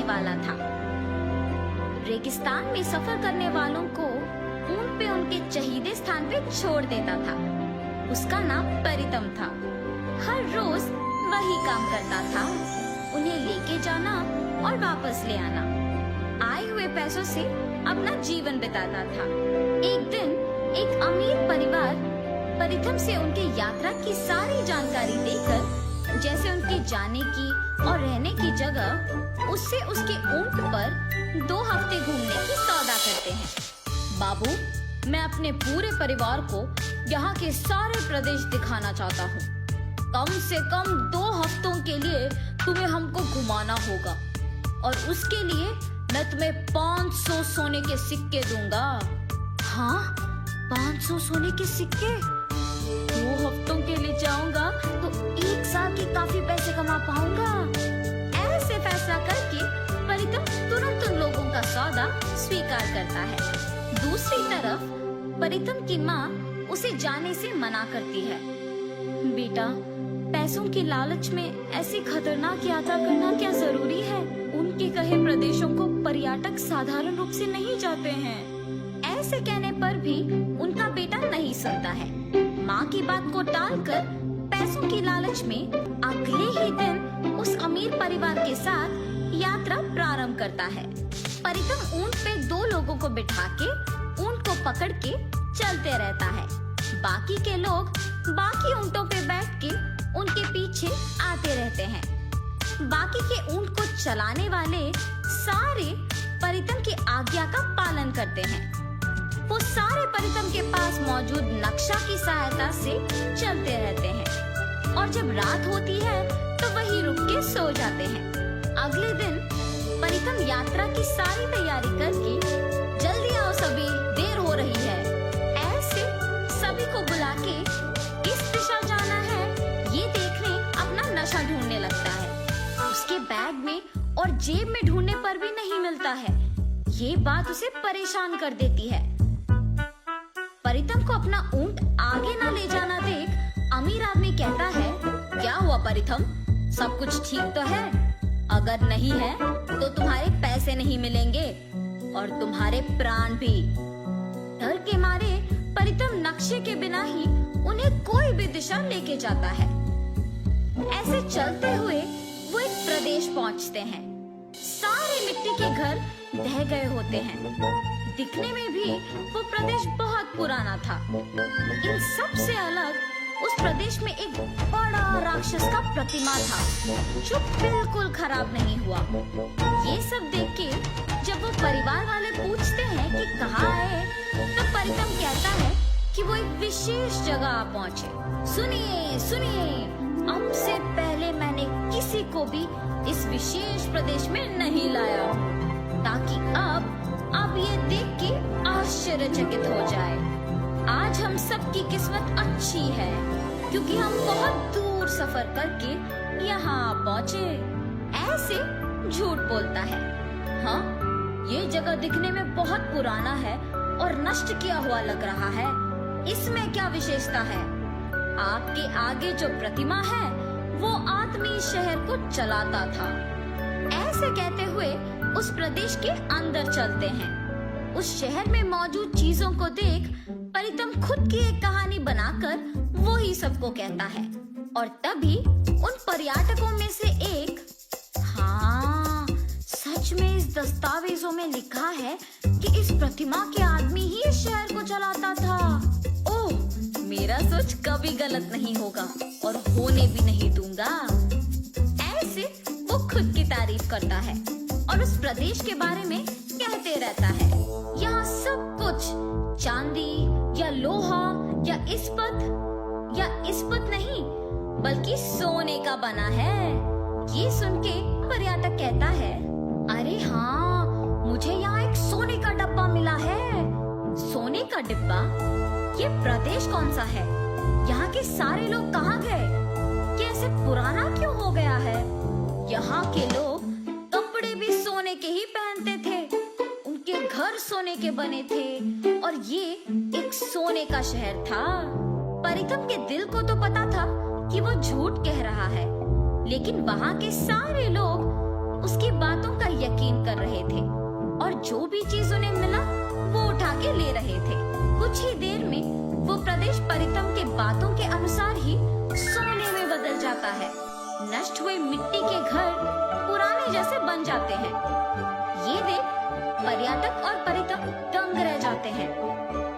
वाला था। रेगिस्तान में सफर करने वालों को ऊंट पे उनके चहीदे स्थान पे छोड़ देता था। उसका नाम परितम था। हर रोज वही काम करता था, उन्हें लेके जाना और वापस ले आना। आए हुए पैसों से अपना जीवन बिताता था। एक दिन एक अमीर परिवार परितम से उनके यात्रा की सारी जानकारी देकर, जैसे उनके जाने की और रहने की जगह, उससे उसके ऊंट पर 2 हफ्ते घूमने की सौदा करते हैं। बाबू, मैं अपने पूरे परिवार को यहाँ के सारे प्रदेश दिखाना चाहता हूँ। कम से कम 2 हफ्तों के लिए तुम्हें हमको घुमाना होगा और उसके लिए मैं तुम्हें 500 सोने के सिक्के दूंगा। हाँ, 500 सोने के सिक्के? 2 हफ्तों के लिए जाऊंगा तो 1 साल के काफी पैसे कमा पाऊंगा। ऐसे फैसला करके परितम तुरंत उन लोगों का सौदा स्वीकार करता है। दूसरी तरफ परितम की माँ उसे जाने से मना करती है। बेटा, पैसों की लालच में ऐसी खतरनाक यात्रा करना क्या जरूरी है? उनके कहे प्रदेशों को पर्यटक साधारण रूप से नहीं जाते हैं। ऐसे कहने पर भी उनका बेटा नहीं सुनता है। माँ की बात को टालकर पैसों की लालच में अगले ही दिन उस अमीर परिवार के साथ यात्रा प्रारंभ करता है। परितम ऊंट पे 2 लोगों को बिठा के ऊंट को पकड़ के चलते रहता है। बाकी के लोग बाकी ऊंटों पे बैठ के उनके पीछे आते रहते हैं। बाकी के ऊंट को चलाने वाले सारे परितम की आज्ञा का पालन करते हैं। वो सारे परितम के पास मौजूद नक्शा की सहायता से चलते रहते हैं और जब रात होती है तो वहीं रुक के सो जाते हैं। अगले दिन परितम यात्रा की सारी तैयारी करके, जल्दी आओ सभी, देर हो रही है, ऐसे सभी को बुला के किस दिशा जाना है ये देखने अपना नशा ढूंढने लगता है। उसके बैग में और जेब में ढूंढने पर भी नहीं मिलता है। ये बात उसे परेशान कर देती है। परितम को अपना ऊंट आगे ना ले जाना देख अमीर आदमी कहता है, क्या हुआ परितम, सब कुछ ठीक तो है? अगर नहीं है तो तुम्हारे पैसे नहीं मिलेंगे और तुम्हारे प्राण भी। डर के मारे परितम नक्शे के बिना ही उन्हें कोई भी दिशा लेके जाता है। ऐसे चलते हुए वो एक प्रदेश पहुंचते हैं। सारे मिट्टी के घर ढह गए होते हैं। दिखने में भी वो प्रदेश बहुत पुराना था। इन सब से अलग उस प्रदेश में एक बड़ा राक्षस का प्रतिमा था जो बिल्कुल खराब नहीं हुआ। ये सब देख के जब वो परिवार वाले पूछते हैं कि कहाँ है, तो परितम कहता है कि वो एक विशेष जगह पहुँचे। सुनिए सुनिए, अब से पहले मैंने किसी को भी इस विशेष प्रदेश में नहीं लाया, ताकि अब ये देख के आश्चर्यचकित हो जाए। आज हम सबकी किस्मत अच्छी है क्योंकि हम बहुत दूर सफर करके यहाँ पहुँचे। ऐसे झूठ बोलता है। हाँ, ये जगह दिखने में बहुत पुराना है और नष्ट किया हुआ लग रहा है। इसमें क्या विशेषता है? आपके आगे जो प्रतिमा है वो आदमी शहर को चलाता था। ऐसे कहते हुए उस प्रदेश के अंदर चलते हैं। उस शहर में मौजूद चीजों को देख परितम खुद की एक कहानी बनाकर वो ही सबको कहता है और तभी उन पर्यटकों में से एक, हाँ, सच में इस दस्तावेजों में लिखा है कि इस प्रतिमा के आदमी ही इस शहर को चलाता था। ओह, मेरा सोच कभी गलत नहीं होगा और होने भी नहीं दूंगा। ऐसे वो खुद की तारीफ करता है और उस प्रदेश के बारे में कहते रहता है। यहाँ सब कुछ चांदी या लोहा या इस्पत नहीं बल्कि सोने का बना है। ये सुन के पर्यटक कहता है, अरे हाँ, मुझे यहाँ एक सोने का डब्बा मिला है। सोने का डिब्बा? ये प्रदेश कौन सा है? यहाँ के सारे लोग कहाँ गए? ये ऐसे पुराना क्यों हो गया है? यहाँ के लोग कपड़े भी सोने के ही पहनते थे, उनके घर सोने के बने थे और ये एक सोने का शहर था। परितम के दिल को तो पता था कि वो झूठ कह रहा है, लेकिन वहाँ के सारे लोग उसकी बातों का यकीन कर रहे थे और जो भी चीज उन्हें मिला वो उठा के ले रहे थे। कुछ ही देर में वो प्रदेश परितम के बातों के अनुसार ही सोने में बदल जाता है। नष्ट हुए मिट्टी के घर पुराने जैसे बन जाते हैं। ये देख पर्यटक और परितम दंग रह जाते हैं।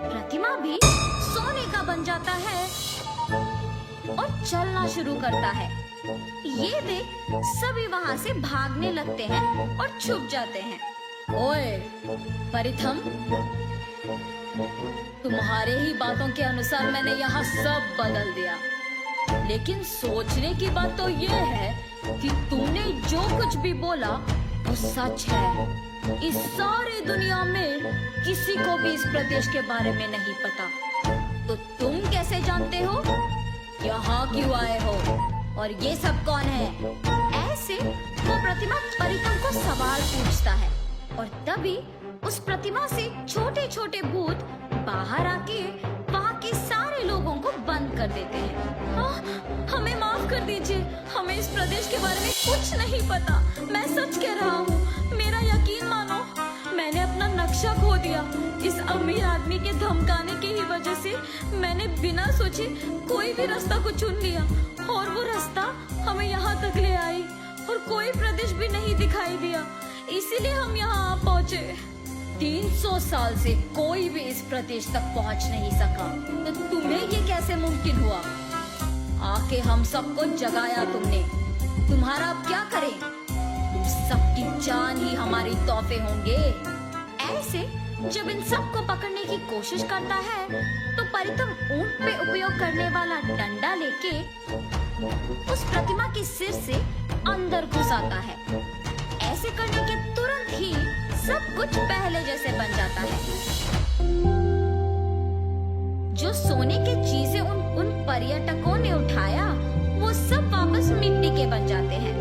प्रतिमा भी सोने का बन जाता है और चलना शुरू करता है। ये देख सभी वहाँ से भागने लगते हैं और छुप जाते हैं। ओए परिथम, तुम्हारे ही बातों के अनुसार मैंने यहाँ सब बदल दिया, लेकिन सोचने की बात तो ये है कि तुमने जो कुछ भी बोला वो सच है। इस सारी दुनिया में किसी को भी इस प्रदेश के बारे में नहीं पता, तो तुम कैसे जानते हो? यहाँ क्यों आए हो और ये सब कौन है? ऐसे वो प्रतिमा परितम को सवाल पूछता है और तभी उस प्रतिमा से छोटे छोटे भूत बाहर आके वहाँ के सारे लोगों को बंद कर देते हैं। हमें माफ कर दीजिए, हमें इस प्रदेश के बारे में कुछ नहीं पता। मैं सच कह रहा हूँ, मेरा यकीन मानो, मैंने अपना नक्शा खो दिया। इस अमीर आदमी के धमकाने की ही वजह से मैंने बिना सोचे कोई भी रास्ता को चुन लिया और वो रास्ता हमें यहाँ तक ले आई और कोई प्रदेश भी नहीं दिखाई दिया, इसीलिए हम यहाँ आ पहुँचे। 300 साल से कोई भी इस प्रदेश तक पहुँच नहीं सका, तो तुम्हें ये कैसे मुमकिन हुआ? आके हम सबको जगाया तुमने। तुम्हारा अब क्या करें? तुम सबकी जान ही हमारी तोहफे होंगे। ऐसे जब इन सबको पकड़ने की कोशिश करता है तो परितम ऊंट पे उपयोग करने वाला डंडा लेके उस प्रतिमा के सिर से अंदर घुस आता है। ऐसे करने के तुरंत ही सब कुछ पहले जैसे बन जाता है। जो सोने की चीजें उन पर्यटकों ने उठाया वो सब वापस मिट्टी के बन जाते हैं।